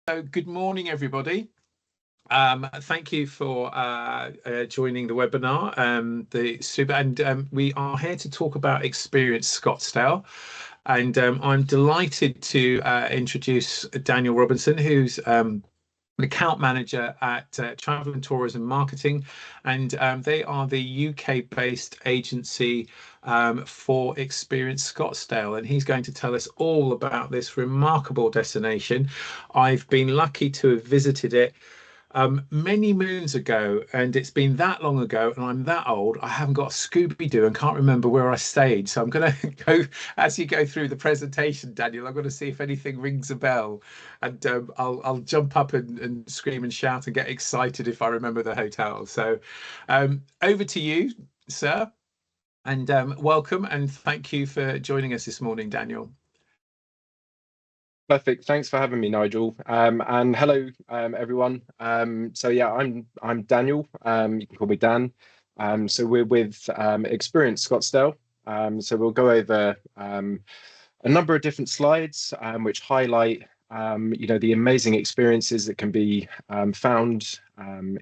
Good morning, everybody. Thank you for joining the webinar, the Stuba, and we are here to talk about Experience Scottsdale. And I'm delighted to introduce Daniel Robinson, who's an account manager at Travel and Tourism Marketing, and they are the UK-based agency for Experience Scottsdale, and he's going to tell us all about this remarkable destination. I've been lucky to have visited it many moons ago, and it's been that long ago, and I'm that old, I haven't got a Scooby-Doo and can't remember where I stayed. So I'm going to go, as you go through the presentation, Daniel, I'm going to see if anything rings a bell, and I'll jump up and scream and shout and get excited if I remember the hotel. So over to you, sir, and welcome, and thank you for joining us this morning, Daniel. Perfect. Thanks for having me, Nigel. And hello, everyone. So yeah, I'm Daniel. You can call me Dan. So we're with Experience Scottsdale. So we'll go over a number of different slides which highlight the amazing experiences that can be found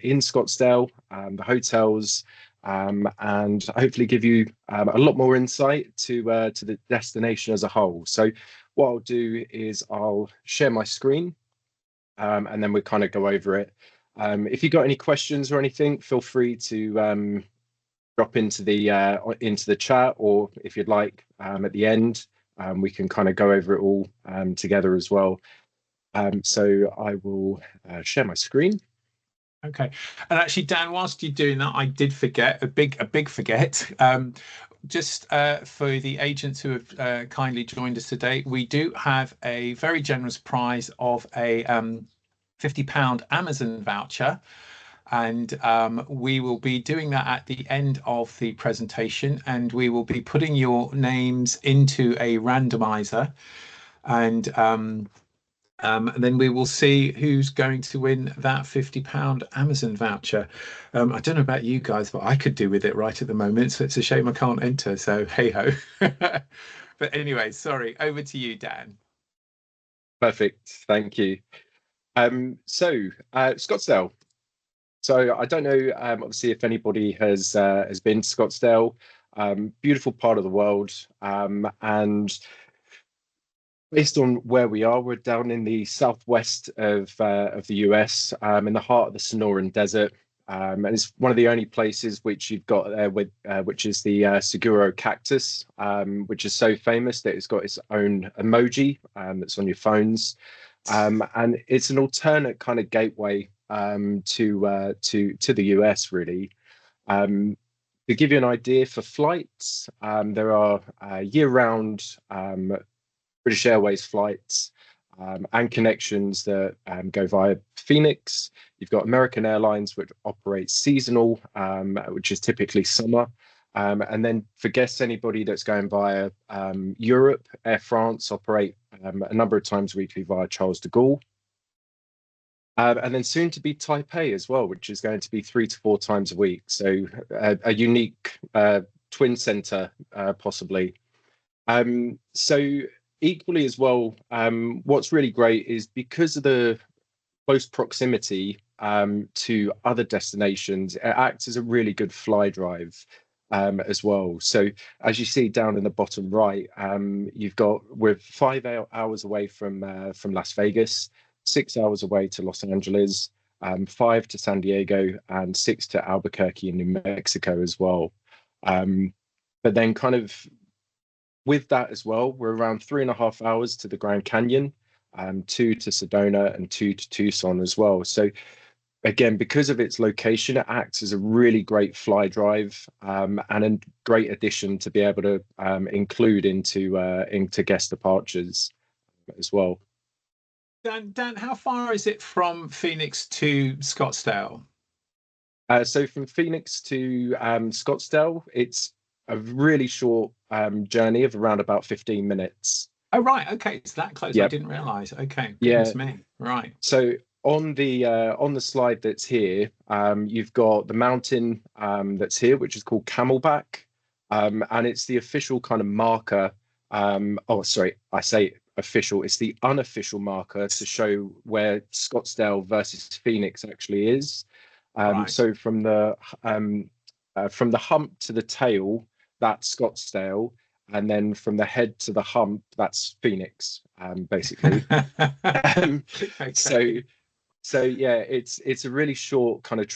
in Scottsdale, the hotels, and hopefully give you a lot more insight to the destination as a whole. So what I'll do is I'll share my screen and then we'll kind of go over it. If you've got any questions or anything, feel free to drop into the chat, or if you'd like at the end, we can kind of go over it all together as well. So I will share my screen. Okay, and actually, Dan, whilst you're doing that, I did forget a big forget. Just for the agents who have kindly joined us today, we do have a very generous prize of a £50 Amazon voucher, and we will be doing that at the end of the presentation, and we will be putting your names into a randomizer, and then we will see who's going to win that £50 Amazon voucher. I don't know about you guys, but I could do with it right at the moment, so it's a shame I can't enter. So hey ho. But anyway, sorry, over to you, Dan. Perfect, thank you. Scottsdale. So I don't know, obviously, if anybody has been to Scottsdale. Beautiful part of the world, and based on where we are, we're down in the southwest of the US, in the heart of the Sonoran Desert, and it's one of the only places which you've got there which is the saguaro cactus, which is so famous that it's got its own emoji that's on your phones, and it's an alternate kind of gateway to the US, really. To give you an idea for flights, there are year-round British Airways flights and connections that go via Phoenix. You've got American Airlines, which operates seasonal, which is typically summer. And then for guests, anybody that's going via Europe, Air France operate a number of times weekly via Charles de Gaulle. And then soon to be Taipei as well, which is going to be 3 to 4 times a week. So a unique twin center, possibly. So equally as well, what's really great is because of the close proximity to other destinations, it acts as a really good fly drive as well. So as you see down in the bottom right, we're 5 hours away from Las Vegas, 6 hours away to Los Angeles, 5 to San Diego, and 6 to Albuquerque in New Mexico as well. But then kind of with that as well, we're around 3.5 hours to the Grand Canyon, 2 to Sedona, and 2 to Tucson as well. So again, because of its location, it acts as a really great fly drive, and a great addition to be able to include into guest departures as well. Dan, how far is it from Phoenix to Scottsdale? So from Phoenix to Scottsdale, it's a really short journey of around about 15 minutes. Oh, right. Okay, it's that close. Yep. I didn't realize. Okay, goodness me. Right. So on the slide that's here, you've got the mountain that's here, which is called Camelback, and it's the official kind of marker. Oh, sorry, I say official, it's the unofficial marker to show where Scottsdale versus Phoenix actually is. Right. So from the hump to the tail, that's Scottsdale, and then from the head to the hump, that's Phoenix, basically. um, Okay. so yeah, it's a really short kind of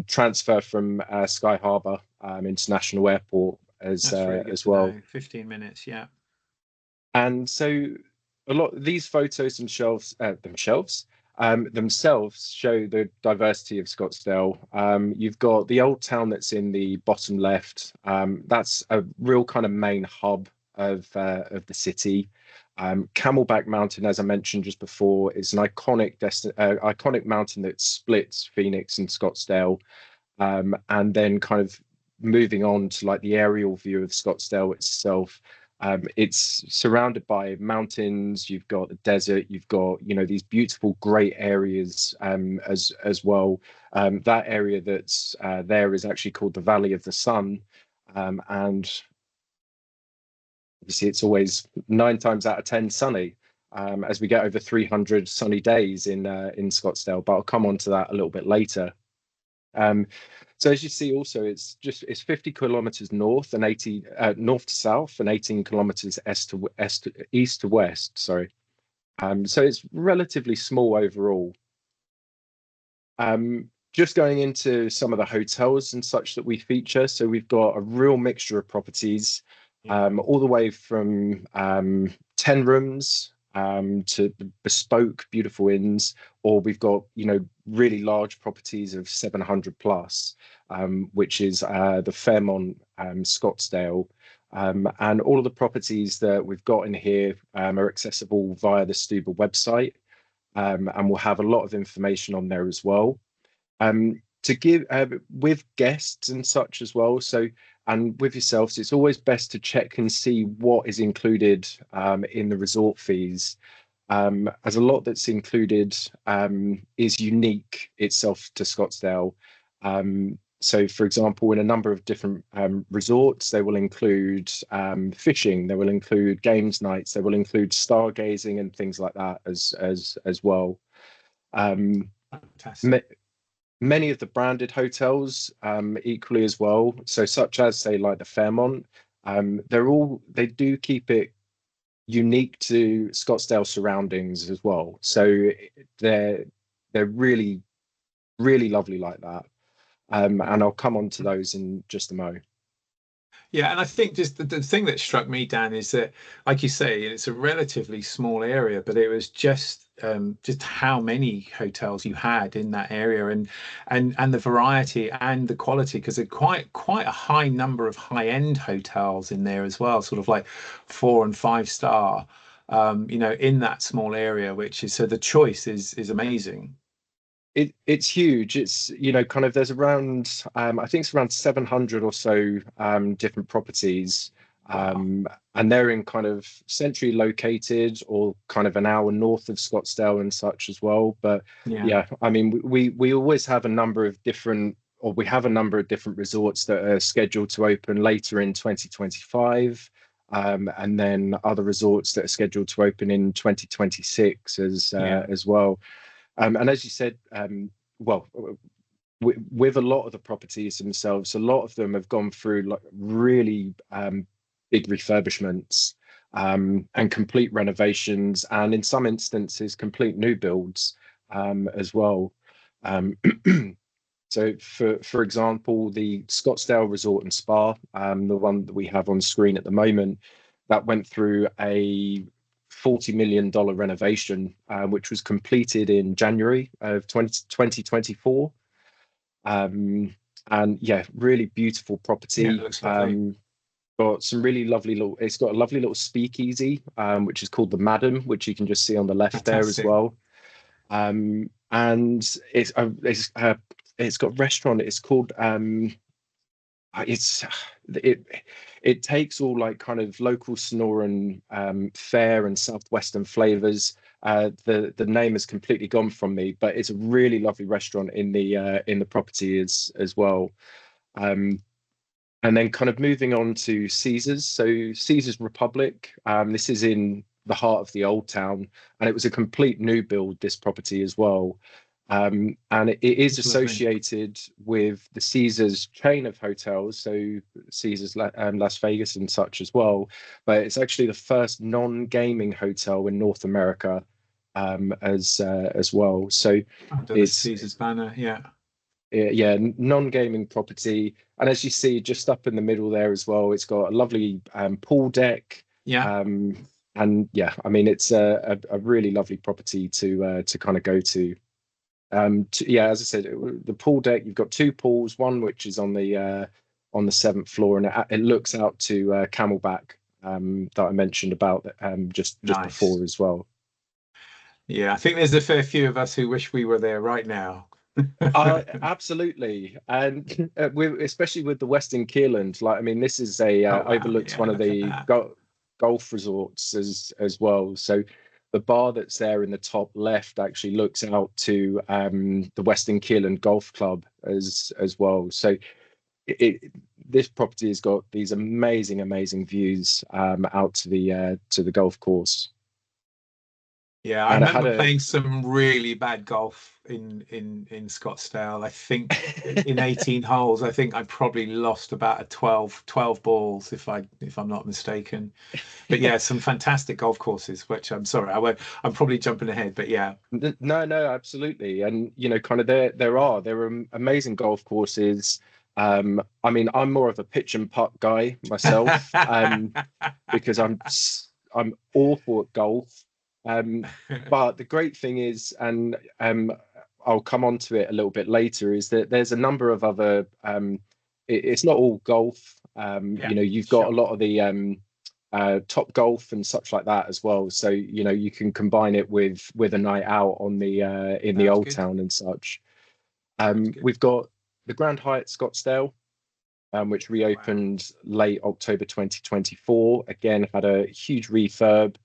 transfer from Sky Harbor International Airport That's really good as to well. know. 15 minutes, yeah. And so a lot of these photos themselves show the diversity of Scottsdale. You've got the old town that's in the bottom left. That's a real kind of main hub of the city. Camelback Mountain, as I mentioned just before, is an iconic mountain that splits Phoenix and Scottsdale. And then kind of moving on to like the aerial view of Scottsdale itself. It's surrounded by mountains. You've got the desert. You've got, you know, these beautiful, great areas as well. That area that's there is actually called the Valley of the Sun, and obviously it's always 9 times out of 10 sunny. As we get over 300 sunny days in Scottsdale, but I'll come on to that a little bit later. So as you see, also it's 50 kilometers north and 80 north to south and 18 kilometers east to west. Sorry, so it's relatively small overall. Just going into some of the hotels and such that we feature. So we've got a real mixture of properties, all the way from 10 rooms to bespoke, beautiful inns, or we've got, you know, really large properties of 700 plus, which is the Fairmont Scottsdale. And all of the properties that we've got in here are accessible via the Stuba website, and we'll have a lot of information on there as well. To give with guests and such as well. So, and with yourselves, it's always best to check and see what is included in the resort fees, as a lot that's included is unique itself to Scottsdale. So, for example, in a number of different resorts, they will include fishing, they will include games nights, they will include stargazing and things like that as well. Fantastic. Many of the branded hotels equally as well. So such as, say, like the Fairmont, they do keep it unique to Scottsdale surroundings as well. So they're really, really lovely like that. And I'll come on to those in just a moment. Yeah, and I think just the thing that struck me, Dan, is that, like you say, it's a relatively small area, but it was just how many hotels you had in that area, and the variety and the quality, because there are quite a high number of high-end hotels in there as well, sort of like 4 and 5 star, you know, in that small area, which is, so the choice is amazing. It's huge. It's, you know, kind of, there's around I think it's around 700 or so different properties. Wow. And they're in kind of centrally located or kind of an hour north of Scottsdale and such as well. But Yeah. yeah, I mean, we always have a number of different, or we have a number of different resorts that are scheduled to open later in 2025. And then other resorts that are scheduled to open in 2026 Yeah. as well. And as you said, well, with a lot of the properties themselves, a lot of them have gone through like really big refurbishments and complete renovations, and in some instances, complete new builds as well. So, for example, the Scottsdale Resort and Spa, the one that we have on screen at the moment, that went through a $40 million renovation, which was completed in January of 2024. And yeah, really beautiful Yeah, it property. looks lovely. Got some really lovely it's got a lovely little speakeasy, which is called the Madam, which you can just see on the left there as Fantastic. well. And it's got a restaurant. It's called it's it it takes all like kind of local Sonoran fare and southwestern flavors. The name has completely gone from me, but it's a really lovely restaurant in the property as well. And then kind of moving on to Caesars. So Caesars Republic, this is in the heart of the old town, and it was a complete new build, this property as well. And it is That's lovely. associated with the Caesars chain of hotels, so Caesars Las Vegas and such as well. But it's actually the first non-gaming hotel in North America, as well. So Under the it's Caesar's banner, yeah. yeah, non-gaming property. And as you see, just up in the middle there as well, it's got a lovely pool deck. Yeah. And yeah, I mean, it's a really lovely property to kind of go to. Yeah, as I said, the pool deck, you've got two pools, one which is on the seventh floor, and it looks out to Camelback, that I mentioned about just Nice. before as well. Yeah, I think there's a fair few of us who wish we were there right now. Absolutely, and especially with the Western Kierland, like I mean, this is a Oh wow, overlooks yeah, one of look at the that. golf resorts as well. So the bar that's there in the top left actually looks out to the Western Kierland Golf Club as well. So this property has got these amazing views out to the golf course, Yeah, I and it had remember a playing some really bad golf in Scottsdale. I think in 18 holes, I think I probably lost about a 12 balls if I'm not mistaken. But yeah, some fantastic golf courses, which I'm sorry, I'm probably jumping ahead, but yeah. No, absolutely, and you know, kind of there are amazing golf courses. I mean, I'm more of a pitch and putt guy myself, because I'm awful at golf. But the great thing is, and I'll come on to it a little bit later, is that there's a number of other. It's not all golf. Yeah, You know, you've got a sure. lot of the top golf and such like that as well. So you know you can combine it with a night out on the in the That's old good. town and such. That's good. We've got the Grand Hyatt Scottsdale, which Wow. reopened late October 2024. Again, had a huge refurb.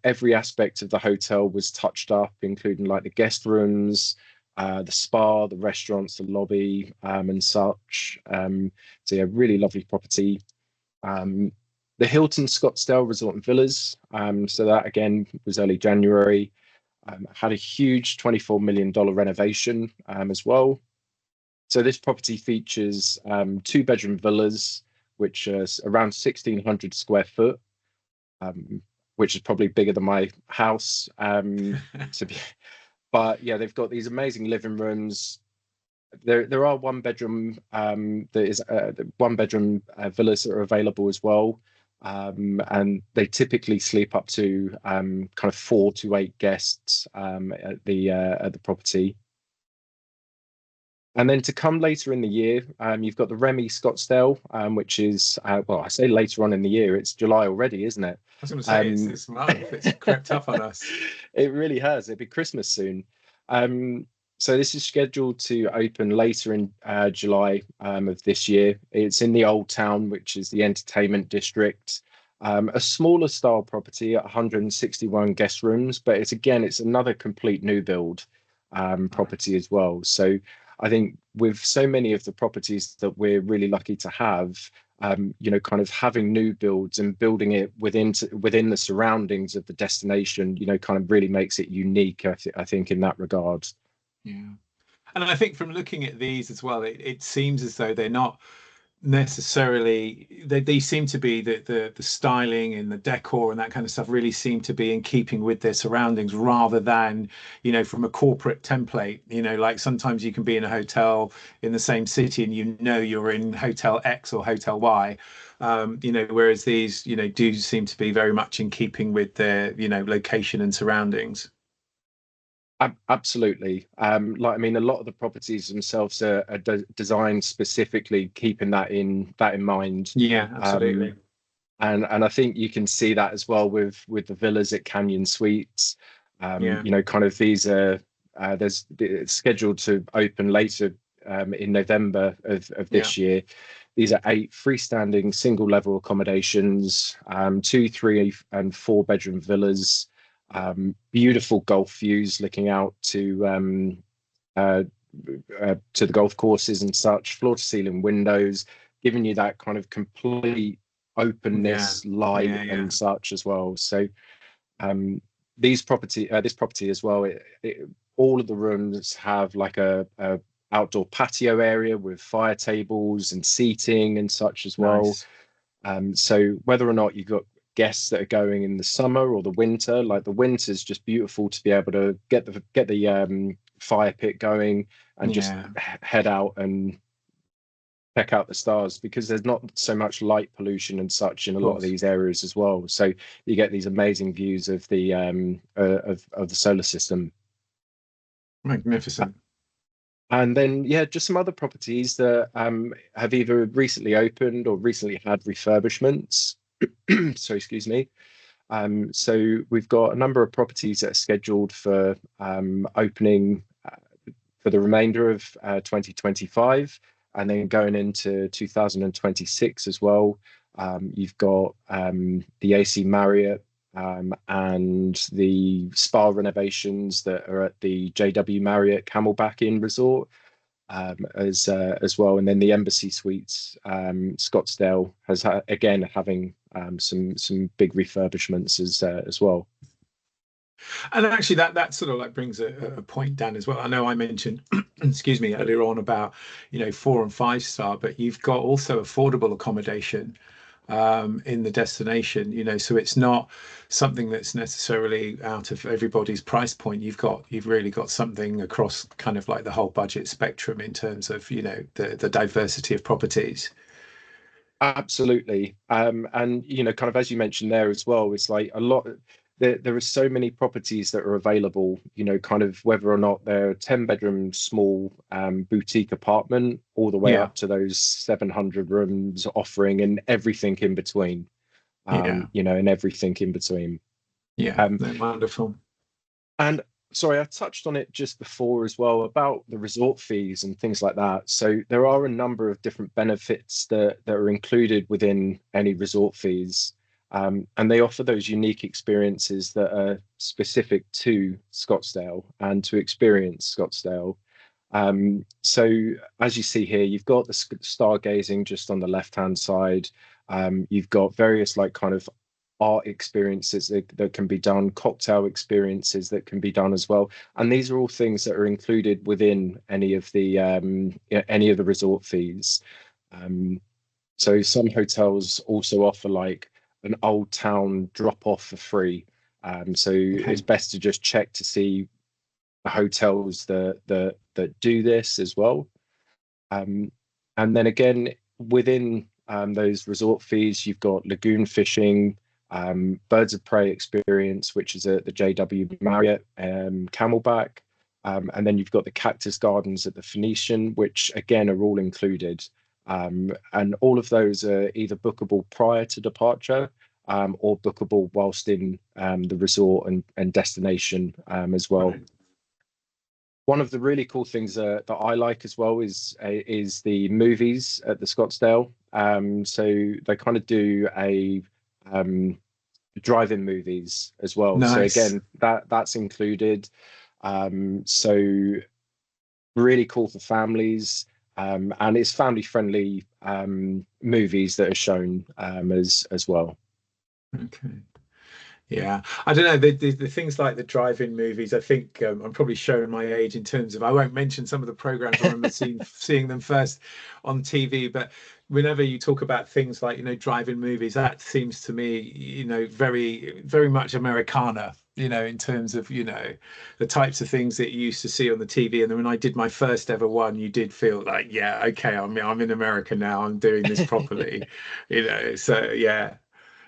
Every aspect of the hotel was touched up, including like the guest rooms, the spa, the restaurants, the lobby, and such. So yeah, really lovely property. Um, the Hilton Scottsdale Resort and Villas. So that again was early January. Had a huge $24 million renovation as well. So this property features two-bedroom villas, which is around 1,600 square foot, um, which is probably bigger than my house. To be, but yeah, they've got these amazing living rooms. There are one bedroom villas that are available as well, and they typically sleep up to kind of 4 to 8 guests at the property. And then to come later in the year, you've got the Remy Scottsdale, which is well, I say later on in the year, it's July already, isn't it? I was going to say it's Um, this month. It's crept up on us. it really has. It'll be Christmas soon. Um, so this is scheduled to open later in July of this year. It's in the Old Town, which is the entertainment district. A smaller style property at 161 guest rooms, but it's another complete new build property Nice. as well. So I think with so many of the properties that we're really lucky to have, you know, kind of having new builds and building it within the surroundings of the destination, you know, kind of really makes it unique. I think in that regard. Yeah. And I think from looking at these as well, it seems as though they're not necessarily they seem to be the styling and the decor and that kind of stuff really seem to be in keeping with their surroundings rather than from a corporate template. Like sometimes you can be in a hotel in the same city and you're in hotel X or hotel Y, whereas these do seem to be very much in keeping with their location and surroundings. Absolutely. Like I mean, a lot of the properties themselves are designed specifically keeping that in mind. Yeah, Um, absolutely. and I think you can see that as well with the villas at Canyon Suites. Yeah, You know, kind of these are it's scheduled to open later in November of yeah, this year. These are 8 freestanding single level accommodations, 2, 3, and 4 bedroom villas. Beautiful golf views looking out uh, to the golf courses and such, floor to ceiling windows, giving you that kind of complete Yeah. openness, light, Yeah. Yeah. and such as well. So this property as well, all of the rooms have like a outdoor patio area with fire tables and seating and such as well. Nice. So whether or not you've got guests that are going in the summer or the winter, like the winter's just beautiful to be able to get the fire pit going and just Yeah. head out and check out the stars, because there's not so much light pollution and such in a Of lot of course. these areas as well. So you get these amazing views of the of the solar system. Magnificent. And then, yeah, just some other properties that have either recently opened or recently had refurbishments. So, excuse me. So we've got a number of properties that are scheduled for opening for the remainder of 2025, and then going into 2026 as well. You've got the AC Marriott and the spa renovations that are at the JW Marriott Camelback Inn Resort, as well, and then the Embassy Suites Scottsdale has again having some big refurbishments as well. And actually, that sort of like brings a point, Dan, as well. I know I mentioned, excuse me, earlier on about 4 and 5 star, but you've got also affordable accommodation in the destination. So it's not something that's necessarily out of everybody's price point. You've really got something across kind of like the whole budget spectrum in terms of the diversity of properties. Absolutely. And kind of as you mentioned there as well, it's like a lot. There are so many properties that are available, kind of whether or not they're 10-bedroom small boutique apartment, all the way Yeah, up to those 700 rooms offering, and everything in between, yeah, and everything in between. yeah. Um, They're wonderful. and sorry, I touched on it just before as well about the resort fees and things like that. So there are a number of different benefits that are included within any resort fees. And they offer those unique experiences that are specific to Scottsdale and to experience Scottsdale. So as you see here, you've got the stargazing just on the left-hand side. You've got various like kind of art experiences that can be done, cocktail experiences that can be done as well. And these are all things that are included within any of the resort fees. So some hotels also offer like an old town drop off for free. So it's Okay. best to just check to see the hotels that do this as well. Um, and then again, within those resort fees, you've got lagoon fishing, birds of prey experience, which is at the JW Marriott Camelback. And then you've got the cactus gardens at the Phoenician, which again are all included. And all of those are either bookable prior to departure, or bookable whilst in the resort and destination as well. Right. One of the really cool things that I like as well is the movies at the Scottsdale. So they kind of do a drive-in movies as well. So Nice. again, that's included. So really cool for families. And it's family-friendly movies that are shown as well. Okay. Yeah, I don't know the things like the drive-in movies. I think I'm probably showing my age in terms of I won't mention some of the programs. I remember seeing them first on TV, but whenever you talk about things like drive-in movies, that seems to me very very much Americana. In terms of the types of things that you used to see on the TV. And then when I did my first ever one, you did feel like, yeah, okay, I'm in America now. I'm doing this properly. So yeah,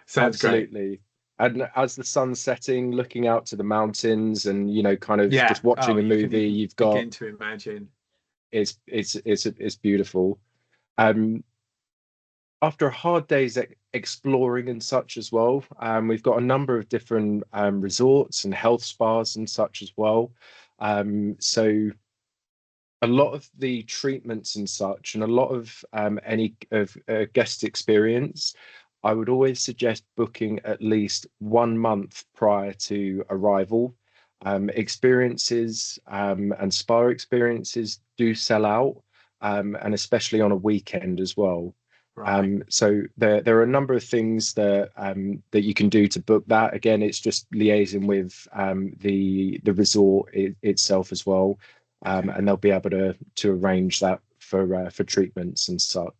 sounds great. Absolutely. And as the sun's setting, looking out to the mountains and, kind of Yeah. just watching Oh, a you can movie, even you've got begin to imagine. it's beautiful. Um, After a hard day's exploring and such as well, we've got a number of different resorts and health spas and such as well. So a lot of the treatments and such, and a lot of any of guest experience, I would always suggest booking at least 1 month prior to arrival. Experiences and spa experiences do sell out, and especially on a weekend as well. Right. So there are a number of things that that you can do to book that. Again, it's just liaising with the resort itself as well, Okay. and they'll be able to arrange that for treatments and such.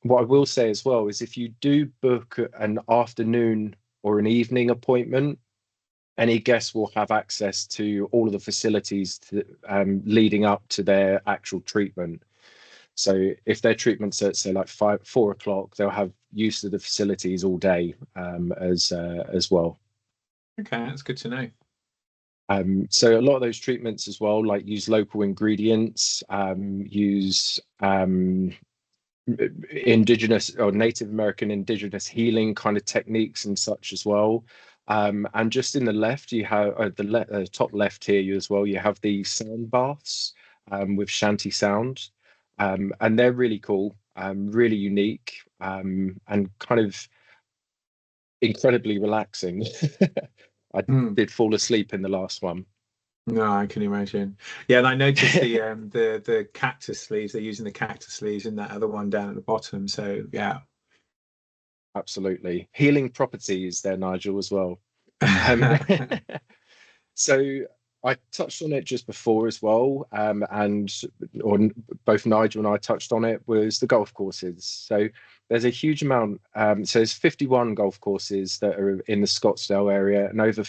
What I will say as well is if you do book an afternoon or an evening appointment, any guest will have access to all of the facilities leading up to their actual treatment. So if their treatment's at say like 4 o'clock, they'll have use of the facilities all day as well. Okay, that's good to know. So a lot of those treatments as well, like use local ingredients, use indigenous or Native American indigenous healing kind of techniques and such as well. And just in the left, you have top left here you as well. You have the sound baths with shanty sound, and they're really cool, really unique, and kind of incredibly relaxing. I Hmm. did fall asleep in the last one. No, I can imagine. Yeah, and I noticed the cactus leaves. They're using the cactus leaves in that other one down at the bottom. So yeah. Absolutely. Healing properties there, Nigel, as well. Um, so I touched on it just before as well, and or both Nigel and I touched on it, was the golf courses. So there's a huge amount. So there's 51 golf courses that are in the Scottsdale area, and over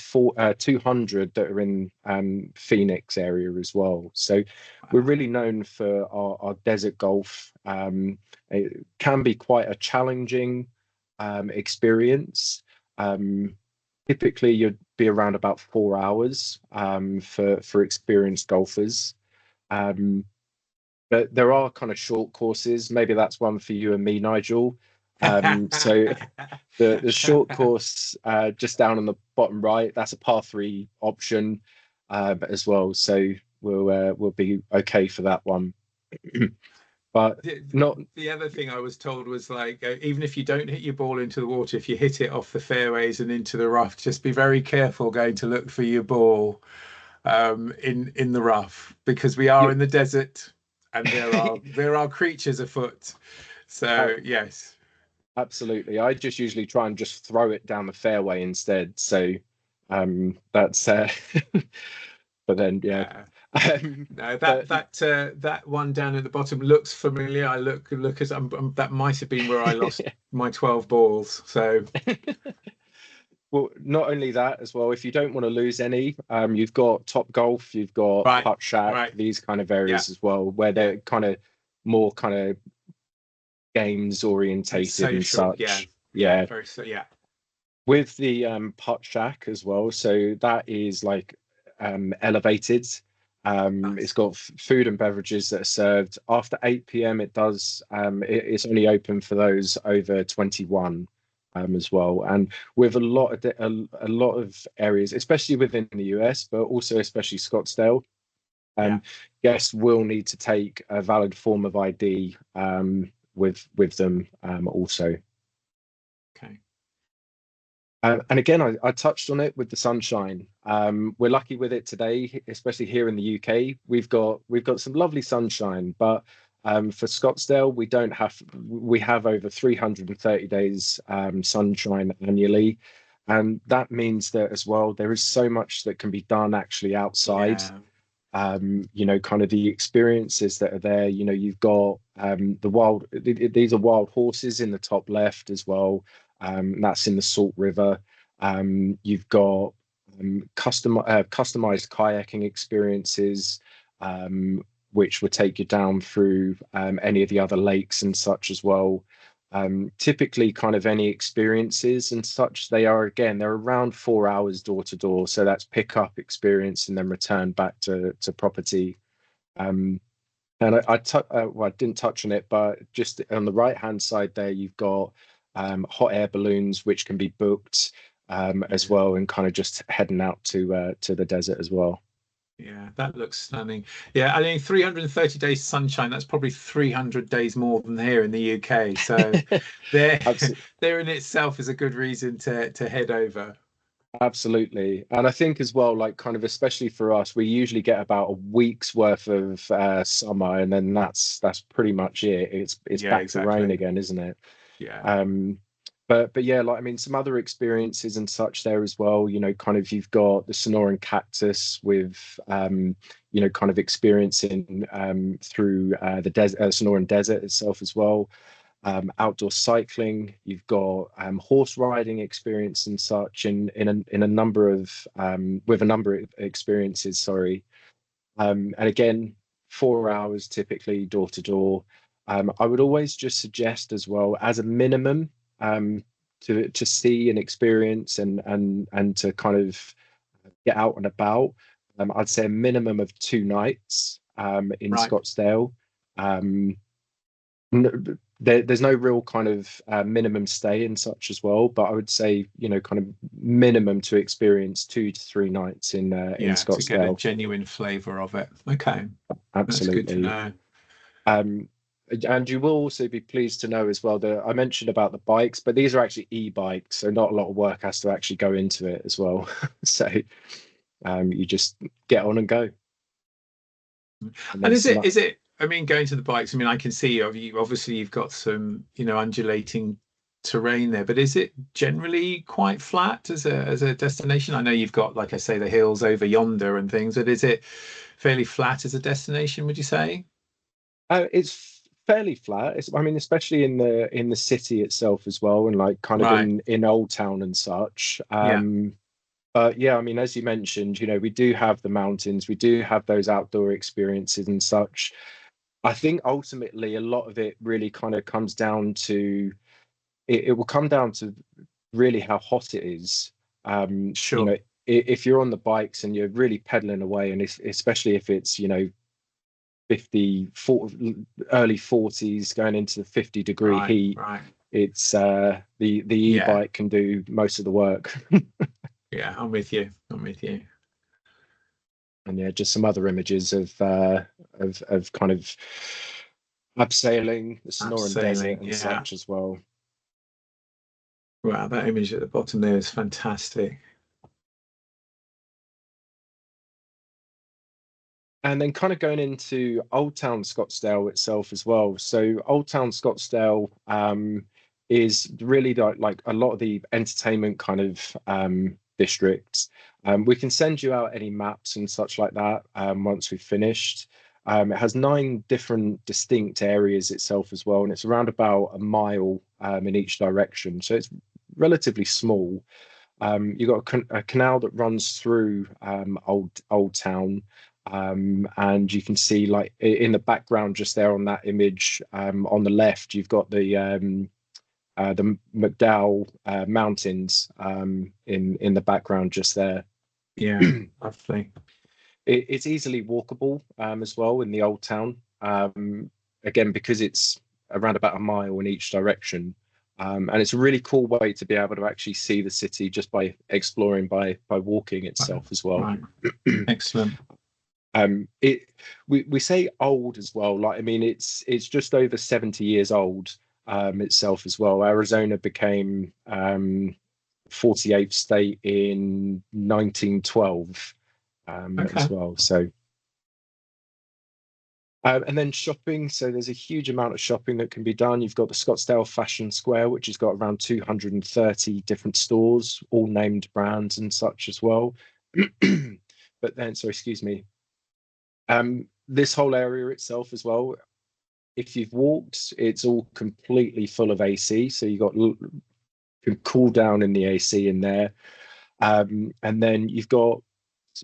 200 that are in Phoenix area as well. So we're Wow. really known for our desert golf. It can be quite a challenging experience. Typically, you'd be around about 4 hours for experienced golfers. Um, but there are kind of short courses. Maybe that's one for you and me, Nigel. So the short course just down on the bottom right, that's a par three option as well. So we'll be okay for that one. But The, not the other thing I was told was like, even if you don't hit your ball into the water, if you hit it off the fairways and into the rough, just be very careful going to look for your ball in the rough, because we are you. in the desert and there are creatures afoot. So yes. Absolutely. I just usually try and just throw it down the fairway instead. So that's but then yeah. Yeah. Um, No, but that one down at the bottom looks familiar. I look as that might have been where I lost my 12 balls. So well, not only that as well, if you don't want to lose any, you've got Top Golf, you've got right, Putt Shack, right, these kind of yeah, areas as well, where yeah. they're kind of more kind of games It's orientated and social. Yeah, such. yeah, Yeah. very so. Yeah, With the Putt Shack as well, so that is like elevated. It's nice. got food and beverages that are served after 8 p.m. It does. It's only open for those over 21 as well. And with a lot of areas, especially within the US, but also especially Scottsdale, Yeah, guests will need to take a valid form of ID with them also. okay. And again, I touched on it with the sunshine. We're lucky with it today, especially here in the UK. We've got some lovely sunshine, but for Scottsdale, we have over 330 days sunshine annually, and that means that as well there is so much that can be done actually outside. Yeah, Kind of the experiences that are there. You've got these are wild horses in the top left as well. That's in the Salt River. You've got customized kayaking experiences, which will take you down through any of the other lakes and such as well. Typically, kind of any experiences and such, they're around 4 hours door to door. So that's pick up experience and then return back to property. Um, and I didn't touch on it, but just on the right hand side there, you've got hot air balloons, which can be booked as yeah, well, and kind of just heading out to the desert as well. yeah. That looks stunning. Yeah, I mean, 330 days sunshine. That's probably 300 days more than here in the UK. So there, Absolutely. there in itself is a good reason to head over. Absolutely. And I think as well, like kind of especially for us, we usually get about a week's worth of summer, and then that's pretty much it. It's Yeah, back to rain exactly. again, isn't it? Yeah. Um, but yeah, like I mean, some other experiences and such there as well. You know, kind of you've got the Sonoran cactus with kind of experiencing through the Sonoran Desert itself as well. Outdoor cycling, you've got horse riding experience and such in a number of with a number of experiences, sorry. And again, 4 hours typically door to door. I would always just suggest as well, as a minimum, um, to see and experience and to kind of get out and about. I'd say a minimum of 2 nights in Right. Scottsdale. Um, there's no real kind of minimum stay and such as well, but I would say, kind of minimum to experience 2 to 3 nights in Yeah, to get a Scottsdale. genuine flavor of it. Okay, that's good to Absolutely. know. Um, and you will also be pleased to know as well that I mentioned about the bikes, but these are actually e-bikes, so not a lot of work has to actually go into it as well. So you just get on and go. And And then some, is it, I mean, going to the bikes, I mean, I can see you obviously you've got some, undulating terrain there, but is it generally quite flat as a destination? I know you've got, like I say, the hills over yonder and things, but is it fairly flat as a destination, would you say? it's fairly flat. I mean, especially in the city itself as well, and like kind of Right. in Old Town and such. Yeah. But yeah, I mean, as you mentioned, we do have the mountains, we do have those outdoor experiences and such. I think ultimately a lot of it really kind of comes down to it will come down to really how hot it is. Um, you Sure. know, if you're on the bikes and you're really pedaling away, and especially if it's 50, 40, early 40s going into the 50-degree Right. heat, Right. it's the Yeah. e-bike can do most of the work. Yeah. I'm with you. I'm with you. And yeah, just some other images of kind of abseiling the Sonoran Desert Abseiling. and Yeah. such as well. Wow. That image at the bottom there is fantastic. And then kind of going into Old Town Scottsdale itself as well. So Old Town Scottsdale is really like a lot of the entertainment kind of districts. We can send you out any maps and such like that once we've finished. It has 9 different distinct areas itself as well, and it's around about a mile in each direction. So it's relatively small. You've got a canal that runs through Old Town, and you can see like in the background just there on that image on the left, you've got the McDowell Mountains in the background just there. Yeah. Lovely. It's easily walkable as well in the Old Town. Again, because it's around about a mile in each direction. And it's a really cool way to be able to actually see the city just by exploring by walking Right. itself as well. Right. Excellent. It we say old as well. Like I mean, it's just over 70 years old itself as well. Arizona became 48th state in 1912 Okay. as well. So and then shopping. So there's a huge amount of shopping that can be done. You've got the Scottsdale Fashion Square, which has got around 230 different stores, all named brands and such as well. But then, so excuse me. This whole area itself as well, if you've walked, it's all completely full of AC. So you got can cool down in the AC in there. And then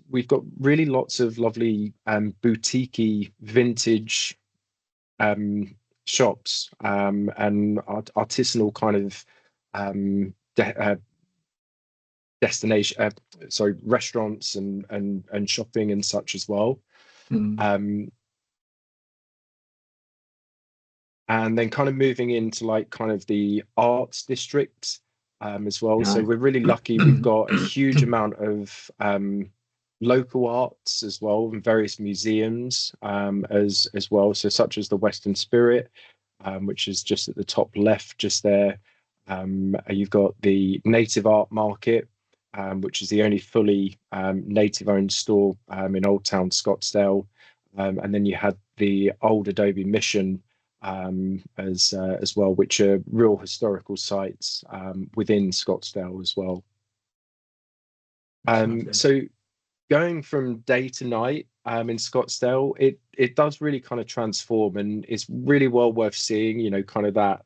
we've got really lots of lovely boutique vintage shops and artisanal kind of destination sorry, restaurants and shopping and such as well. Mm. um and then kind of moving into like kind of the arts district as well. So Right. we're really lucky. We've got a huge amount of local arts as well, and various museums as well. So such as the Western Spirit, which is just at the top left, just there. You've got the Native Art Market, which is the only fully native-owned store in Old Town Scottsdale. And then you had the old Adobe Mission as well, which are real historical sites within Scottsdale as well. So going from day to night in Scottsdale, it does really kind of transform, and it's really well worth seeing, you know, kind of that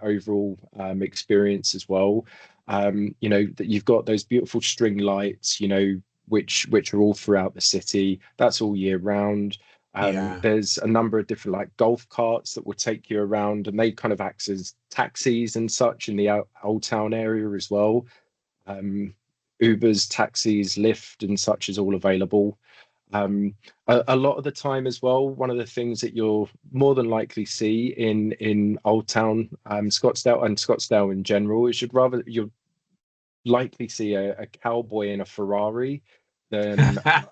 overall experience as well. You know, that you've got those beautiful string lights, you know, which are all throughout the city. That's all year round. There's a number of different like golf carts that will take you around, and they kind of act as taxis and such in the Old Town area as well. Ubers, taxis, Lyft, and such is all available. A lot of the time as well, one of the things that you'll more than likely see in Old Town Scottsdale and Scottsdale in general is you'll likely see a cowboy in a Ferrari than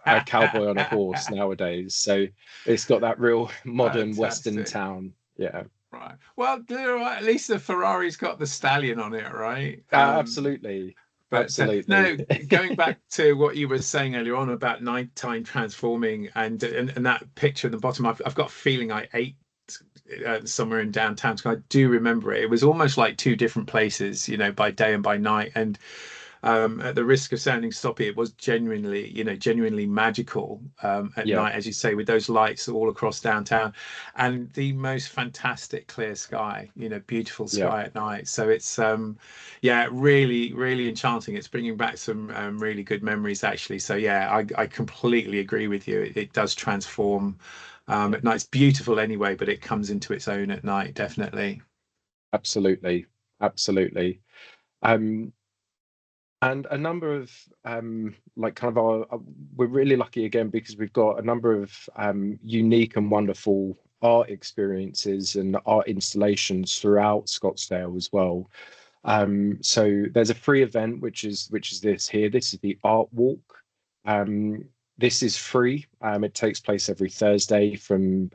a cowboy on a horse nowadays. So it's got that real modern Western town. Yeah. Right. Well, at least the Ferrari's got the stallion on it, right? Absolutely. But Absolutely. no, going back to what you were saying earlier on about nighttime transforming and that picture at the bottom, I've got a feeling I ate somewhere in downtown. So I do remember it. It was almost like two different places, you know, by day and by night. And at the risk of sounding sloppy, it was genuinely magical at night, as you say, with those lights all across downtown and the most fantastic clear sky, you know, beautiful sky at night. So it's really, really enchanting. It's bringing back some really good memories, actually. So yeah, I completely agree with you. It does transform at night. It's beautiful anyway, but it comes into its own at night, definitely. Absolutely. And a number of like kind of we're really lucky again because we've got a number of unique and wonderful art experiences and art installations throughout Scottsdale as well. So there's a free event which is this here. This is the Art Walk. This is free. It takes place every Thursday from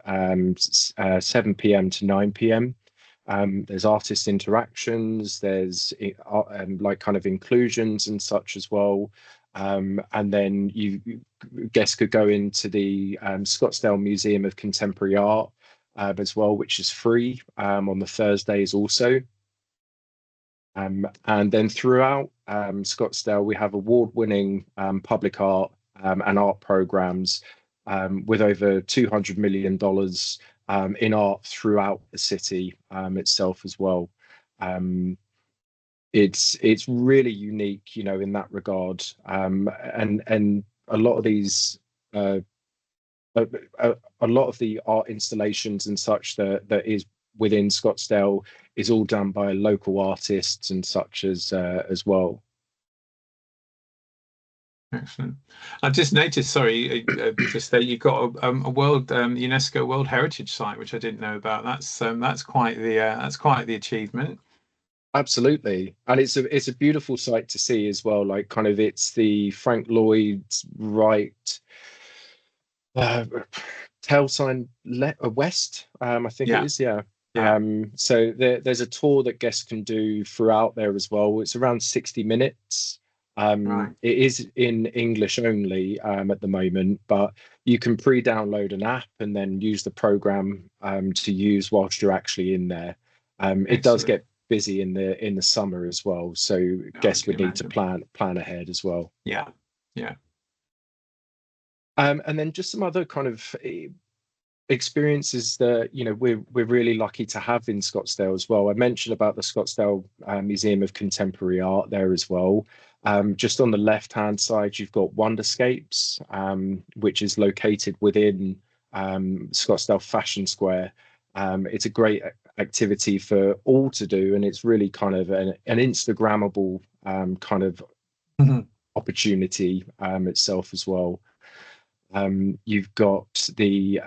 7 p.m. to 9 p.m. There's artist interactions, there's like kind of inclusions and such as well. And then guests could go into the Scottsdale Museum of Contemporary Art as well, which is free on the Thursdays also. And then throughout Scottsdale, we have award-winning public art and art programs with over $200 million in art throughout the city itself as well. It's really unique, you know, in that regard. And a lot of these a lot of the art installations and such that is within Scottsdale is all done by local artists and such as well. Excellent. I've just noticed, sorry, just that you've got a world UNESCO World Heritage Site, which I didn't know about. That's quite the achievement. Absolutely, and it's a beautiful sight to see as well. Like kind of it's the Frank Lloyd Wright tail sign west, I think it is. Yeah. So there's a tour that guests can do throughout there as well. It's around 60 minutes. It is in English only at the moment, but you can pre-download an app and then use the program to use whilst you're actually in there. It does get busy in the summer as well, so guests would need to plan ahead as well. Yeah. And then just some other kind of experiences that, you know, we're really lucky to have in Scottsdale as well. I mentioned about the Scottsdale Museum of Contemporary Art there as well. Just on the left-hand side, you've got Wonderscapes, which is located within Scottsdale Fashion Square. It's a great activity for all to do, and it's really kind of an Instagrammable kind of opportunity itself as well. You've got the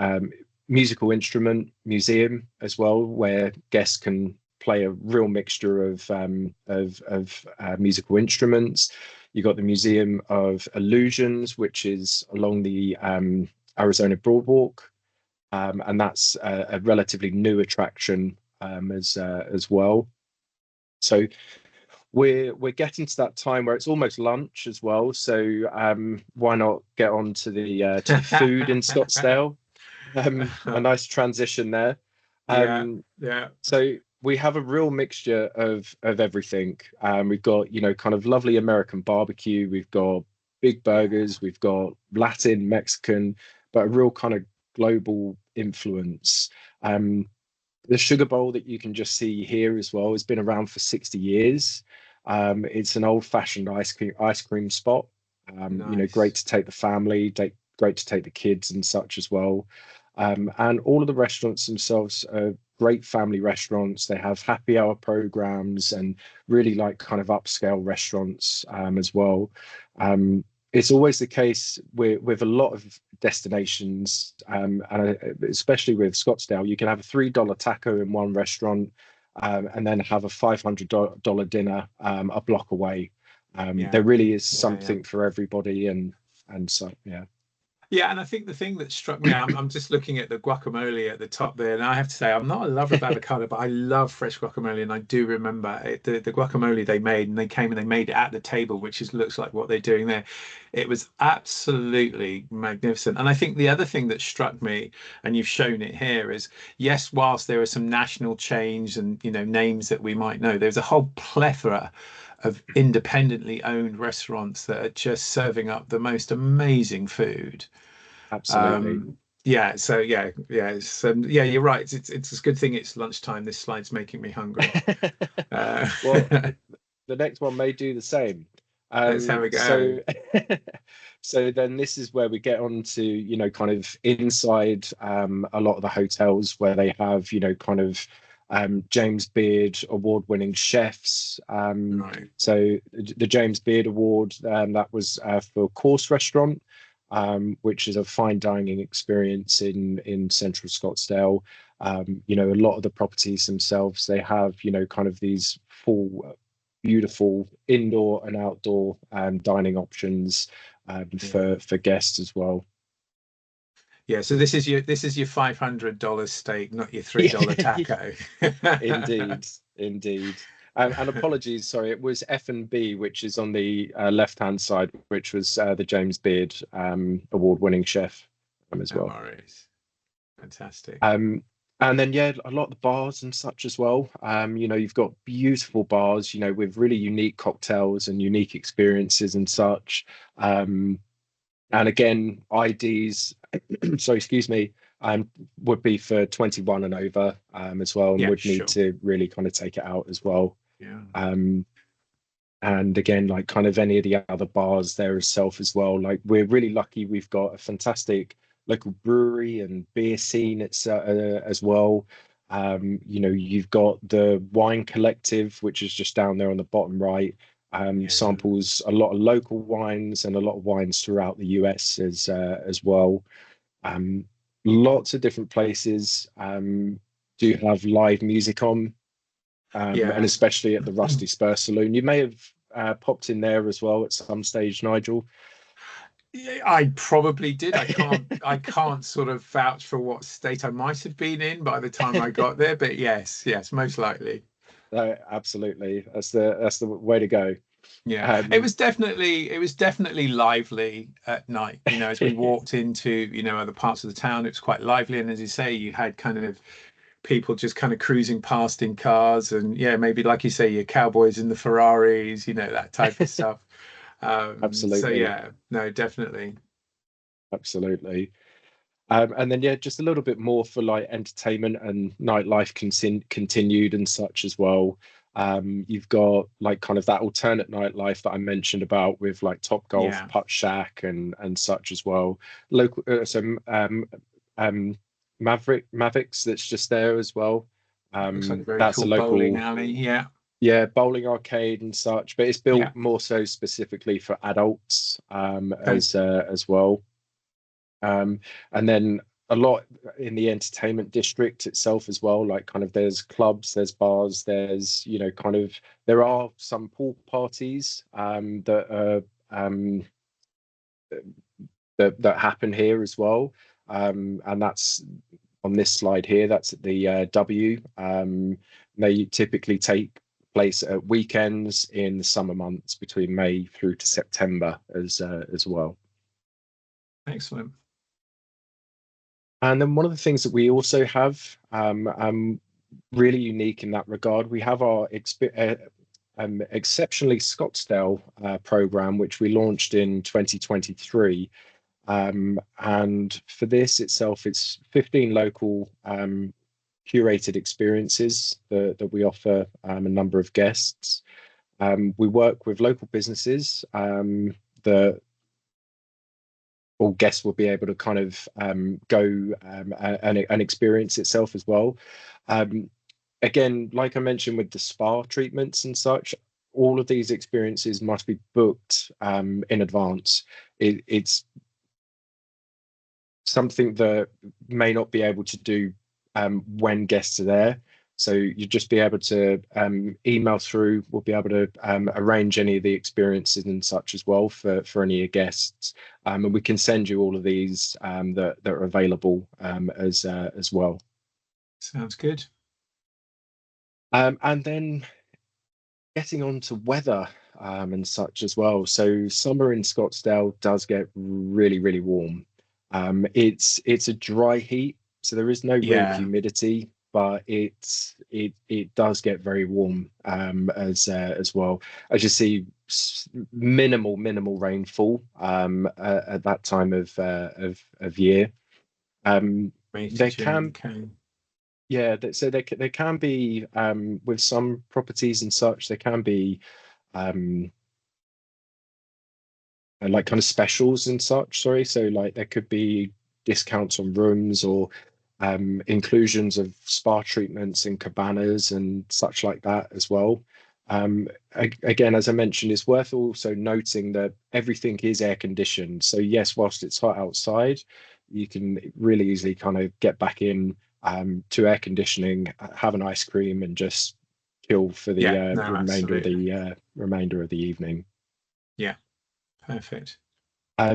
musical instrument museum as well, where guests can play a real mixture of musical instruments. You've got the Museum of Illusions, which is along the Arizona Broadwalk, and that's a relatively new attraction as well. So we're getting to that time where it's almost lunch as well. So why not get on to the food in Scottsdale? A nice transition there. Yeah, Um, yeah, so we have a real mixture of everything. We've got, kind of lovely American barbecue. We've got big yeah. burgers. We've got Latin, Mexican, but a real kind of global influence. Um, the sugar bowl that you can just see here as well has been around for 60 years. It's an old-fashioned ice cream spot. Great Nice. to take the family, great to take the kids and such as well. And all of the restaurants themselves are great family restaurants. They have happy hour programs and really like kind of upscale restaurants as well. Um, it's always the case with a lot of destinations, and especially with Scottsdale, you can have a $3 taco in one restaurant, and then have a $500 dinner a block away. Yeah, There really is yeah, yeah. something for everybody, and so yeah. Yeah, and I think the thing that struck me, I'm just looking at the guacamole at the top there, and I have to say, I'm not a lover of avocado, but I love fresh guacamole, and I do remember the guacamole they made, and they came and they made it at the table, which is looks like what they're doing there. It was absolutely magnificent. And I think the other thing that struck me, and you've shown it here, is yes, whilst there are some national chains and names that we might know, there's a whole plethora of independently owned restaurants that are just serving up the most amazing food. Absolutely. Yeah, so yeah, yeah, you're right. It's a good thing it's lunchtime. This slide's making me hungry. Uh, Well, the next one may do the same. let's have a go. So, so then this is where we get on to, kind of inside a lot of the hotels where they have, kind of James Beard award-winning chefs. Right. So the James Beard Award, that was for Course Restaurant, which is a fine dining experience in Central Scottsdale. A lot of the properties themselves, they have, kind of these full, beautiful indoor and outdoor dining options Yeah. for guests as well. Yeah. So this is your $500 steak, not your $3 Yeah, taco. indeed, indeed. And apologies, sorry, it was F&B, which is on the left-hand side, which was the James Beard award-winning chef as No well. worries. Fantastic. Um, and then yeah, a lot of the bars and such as well. You've got beautiful bars, with really unique cocktails and unique experiences and such. And again, IDs, so excuse me, would be for 21 and over as well, and Yeah, would need sure. to really kind of take it out as well. Yeah. Um, and again, like kind of any of the other bars there itself as well. Like we're really lucky we've got a fantastic local brewery and beer scene as well. You've got the Wine Collective, which is just down there on the bottom right. Yeah. Samples a lot of local wines and a lot of wines throughout the US as well. Um, Lots of different places do have live music on, and Yeah. especially at the Rusty Spur Saloon. You may have popped in there as well at some stage, Nigel. Yeah, I probably did. I can't sort of vouch for what state I might have been in by the time I got there, but yes, most likely. No, absolutely. That's the way to go. Yeah. It Um, was definitely lively at night. As we walked into, other parts of the town, it was quite lively. And as you say, you had kind of people just kind of cruising past in cars and yeah, maybe like you say, your cowboys in the Ferraris, that type of stuff. So Absolutely, yeah, no, definitely. absolutely. And then yeah, just a little bit more for like entertainment and nightlife continued and such as well. You've got like kind of that alternate nightlife that I mentioned about with like Top Golf, Yeah. Putt Shack, and such as well. Local, um, Mavericks that's just there as well. Looks like a very That's a cool bowling local, alley. Yeah. yeah, bowling arcade and such, but it's built Yeah. more so specifically for adults Okay. as well. Um, and then a lot in the entertainment district itself as well, like kind of there's clubs, there's bars, there's, kind of there are some pool parties that are that happen here as well. And that's on this slide here, that's at the W. They typically take place at weekends in the summer months between May through to September as well. Excellent. And then one of the things that we also have, really unique in that regard, we have our Exceptionally Scottsdale program, which we launched in 2023. And for this itself, it's 15 local curated experiences that we offer a number of guests. We work with local businesses that all guests will be able to kind of go and experience itself as well. Again, like I mentioned with the spa treatments and such, all of these experiences must be booked in advance. It's something that may not be able to do when guests are there. So you just be able to email through. We'll be able to arrange any of the experiences and such as well for any of your guests, and we can send you all of these that are available as well. Sounds good. And then getting on to weather and such as well. So summer in Scottsdale does get really, really warm. It's a dry heat, so there is no real humidity, but it does get very warm as well. As you see, minimal rainfall at that time of year. There can. Yeah, so there can be with some properties and such, there can be like kind of specials and such. Sorry, so like there could be discounts on rooms or inclusions of spa treatments and cabanas and such like that as well. Again, as I mentioned, it's worth also noting that everything is air conditioned. So yes, whilst it's hot outside, you can really easily kind of get back in to air conditioning, have an ice cream, and just chill for the remainder of the evening. Yeah, perfect.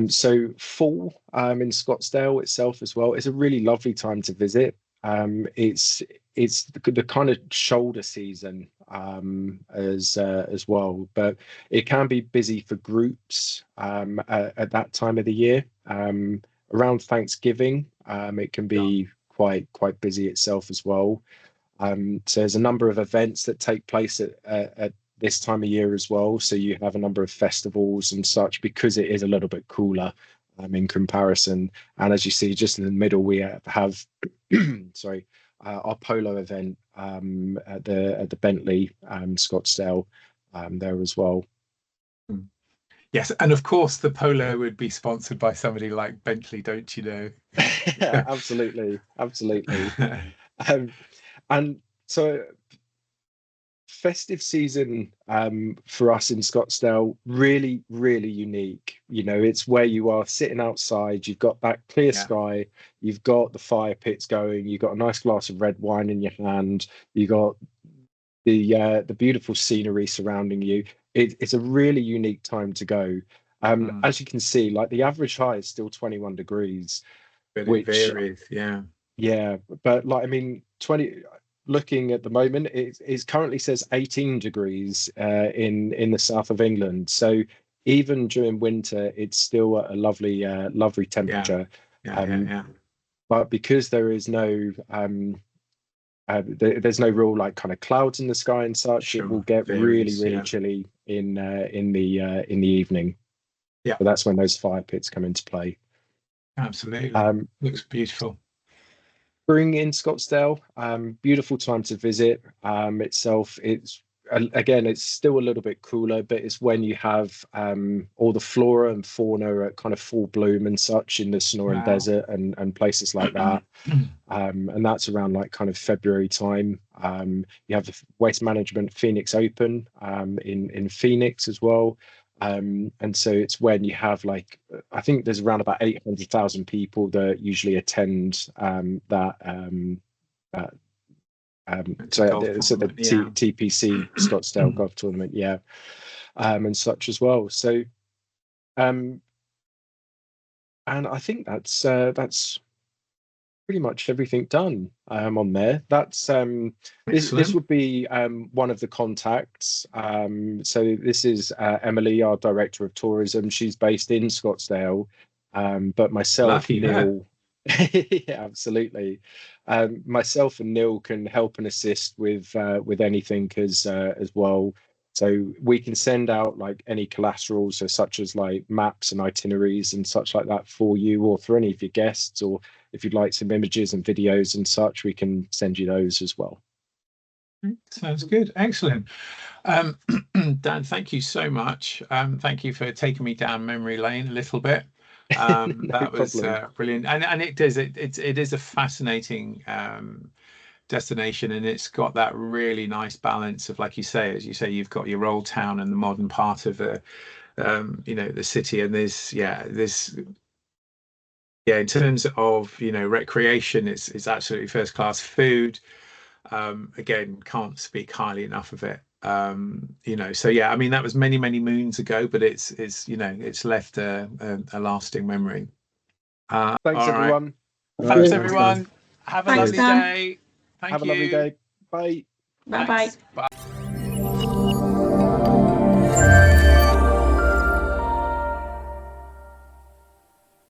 So fall in Scottsdale itself as well is a really lovely time to visit. It's the kind of shoulder season as well, but it can be busy for groups at that time of the year. Around Thanksgiving, it can be quite busy itself as well. So there's a number of events that take place at this time of year as well. So you have a number of festivals and such because it is a little bit cooler in comparison. And as you see, just in the middle, we have sorry, our polo event at the Bentley Scottsdale there as well. Yes, and of course the polo would be sponsored by somebody like Bentley, don't you know? Yeah, absolutely. And so festive season for us in Scottsdale, really, really unique. You know, it's where you are sitting outside, you've got that clear sky, you've got the fire pits going, you've got a nice glass of red wine in your hand, you got the beautiful scenery surrounding you. It's a really unique time to go. As you can see, like the average high is still 21 degrees, but it varies, yeah, but like I mean 20, looking at the moment, it currently says 18 degrees in the south of England. So even during winter, it's still a lovely temperature. But because there is no there's no real like kind of clouds in the sky and such, it will get really chilly in the evening. Yeah, so that's when those fire pits come into play. Absolutely. Looks beautiful. Spring in Scottsdale, beautiful time to visit itself. It's again, it's still a little bit cooler, but it's when you have all the flora and fauna are at kind of full bloom and such in the Sonoran Desert and places like that. And that's around like kind of February time. You have the Waste Management Phoenix Open in Phoenix as well. And so it's when you have like, I think there's around about 800,000 people that usually attend so the TPC Scottsdale Golf Tournament, and such as well. So, and I think that's pretty much everything done on there. That's this Excellent. would be one of the contacts. So this is Emily, our director of tourism. She's based in Scottsdale, but myself, Lucky her. Neil, yeah, absolutely. Myself and Neil can help and assist with anything as well. So we can send out like any collateral, so such as like maps and itineraries and such like that for you, or for any of your guests, or if you'd like some images and videos and such, we can send you those as well. Sounds good. Excellent. Dan, thank you so much. Thank you for taking me down memory lane a little bit. No That was problem. brilliant, and it does it is a fascinating destination, and it's got that really nice balance of, like you say, as you say, you've got your old town and the modern part of the the city, and there's in terms of recreation, it's absolutely first class food. Again, can't speak highly enough of it. So yeah, I mean, that was many moons ago, but it's left a lasting memory. Thanks, All right. everyone. All right. Thanks, Brilliant. Thanks, Dan. everyone. Have a Thanks, lovely Cheers. Dan. day. Thank Have a lovely you. day. Bye. Bye bye. Thanks. Bye.